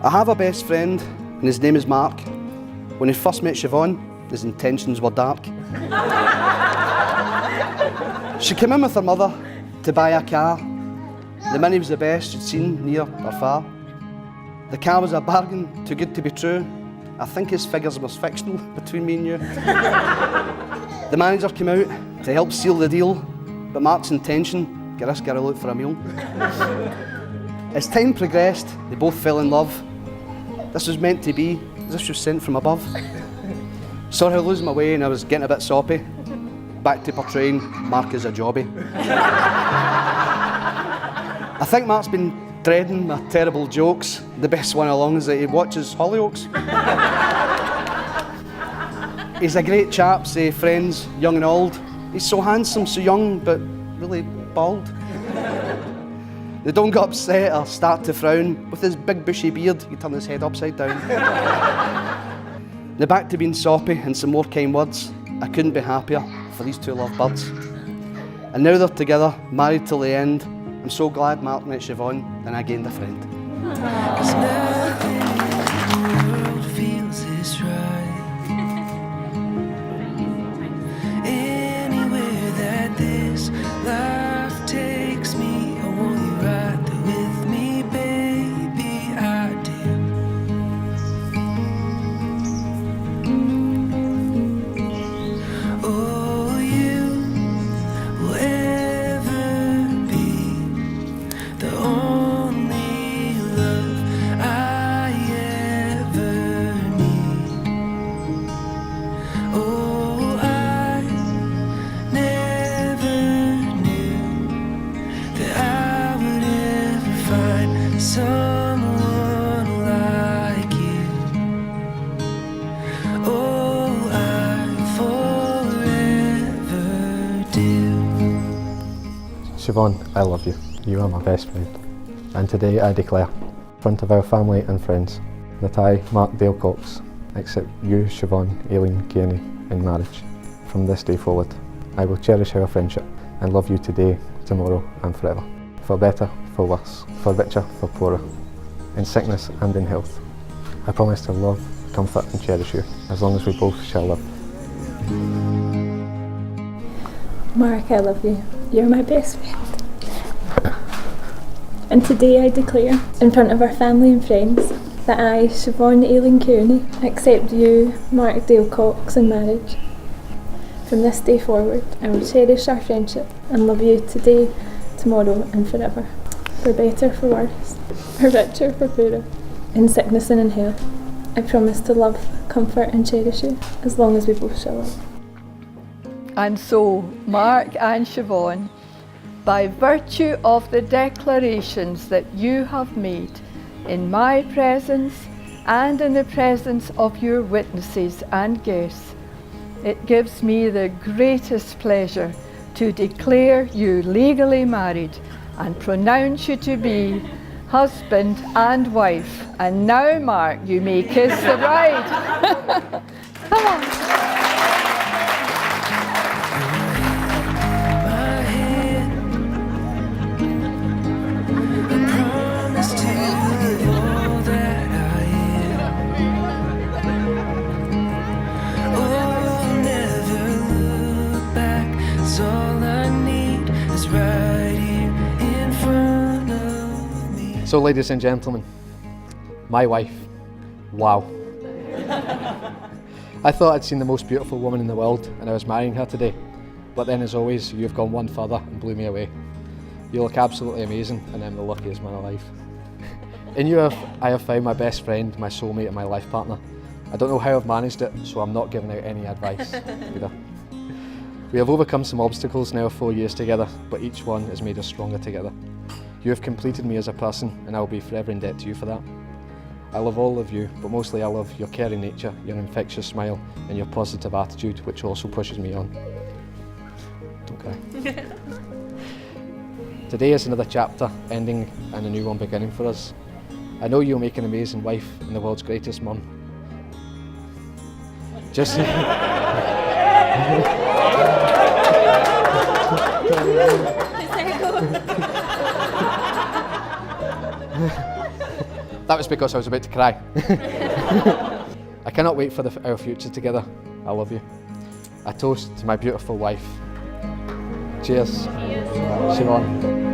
I have a best friend, and his name is Mark. When he first met Siobhan, his intentions were dark. She came in with her mother to buy a car. The Mini was the best she'd seen near or far. The car was a bargain, too good to be true. I think his figures was fictional between me and you. The manager came out to help seal the deal, but Mark's intention, get this girl out for a meal. As time progressed, they both fell in love. This was meant to be, as if she was sent from above. Saw her losing my way and I was getting a bit soppy. Back to portraying Mark as a jobby. I think Mark's been dreading my terrible jokes. The best one along is that he watches Hollyoaks. He's a great chap, say friends, young and old. He's so handsome, so young, but really bald. They don't get upset or start to frown. With his big bushy beard, he turn his head upside down. Now back to being soppy and some more kind words. I couldn't be happier for these two lovebirds. And now they're together, married till the end. I'm so glad Mark met Siobhan and I gained a friend. 'Cause nothing in the world feels this right. Anywhere that this life takes me, I want you right there with me, baby, I do. Oh, you will ever be the only love I ever need. Oh, I never knew that I would ever find someone like you. Oh, I forever do. Siobhan, I love you. You are my best friend. And today I declare, in front of our family and friends, that I, Mark Dale Cox, accept you, Siobhan Aileen Kearney, in marriage. From this day forward, I will cherish our friendship and love you today, tomorrow and forever. For better, for worse, for richer, for poorer, in sickness and in health. I promise to love, comfort and cherish you, as long as we both shall live. Mark, I love you. You're my best friend. And today I declare, in front of our family and friends, that I, Siobhan Aileen Kearney, accept you, Mark Dale Cox, in marriage. From this day forward, I will cherish our friendship and love you today, tomorrow and forever. For better, for worse, for richer, for poorer, in sickness and in health. I promise to love, comfort and cherish you, as long as we both shall live. And so, Mark and Siobhan, by virtue of the declarations that you have made in my presence and in the presence of your witnesses and guests, it gives me the greatest pleasure to declare you legally married and pronounce you to be husband and wife. And now, Mark, you may kiss the bride. Come on. So ladies and gentlemen, My wife. Wow. I thought I'd seen the most beautiful woman in the world and I was marrying her today. But then as always, you've gone one further and blew me away. You look absolutely amazing and I'm the luckiest man alive. In you I have found my best friend, my soulmate and my life partner. I don't know how I've managed it, so I'm not giving out any advice either. We have overcome some obstacles now 4 years together, but each one has made us stronger together. You have completed me as a person and I will be forever in debt to you for that. I love all of you, but mostly I love your caring nature, your infectious smile and your positive attitude, which also pushes me on. Don't cry. Today is another chapter ending and a new one beginning for us. I know you'll make an amazing wife and the world's greatest mum. Just That was because I was about to cry. I cannot wait for our future together. I love you. I toast to my beautiful wife. Cheers. Siobhan.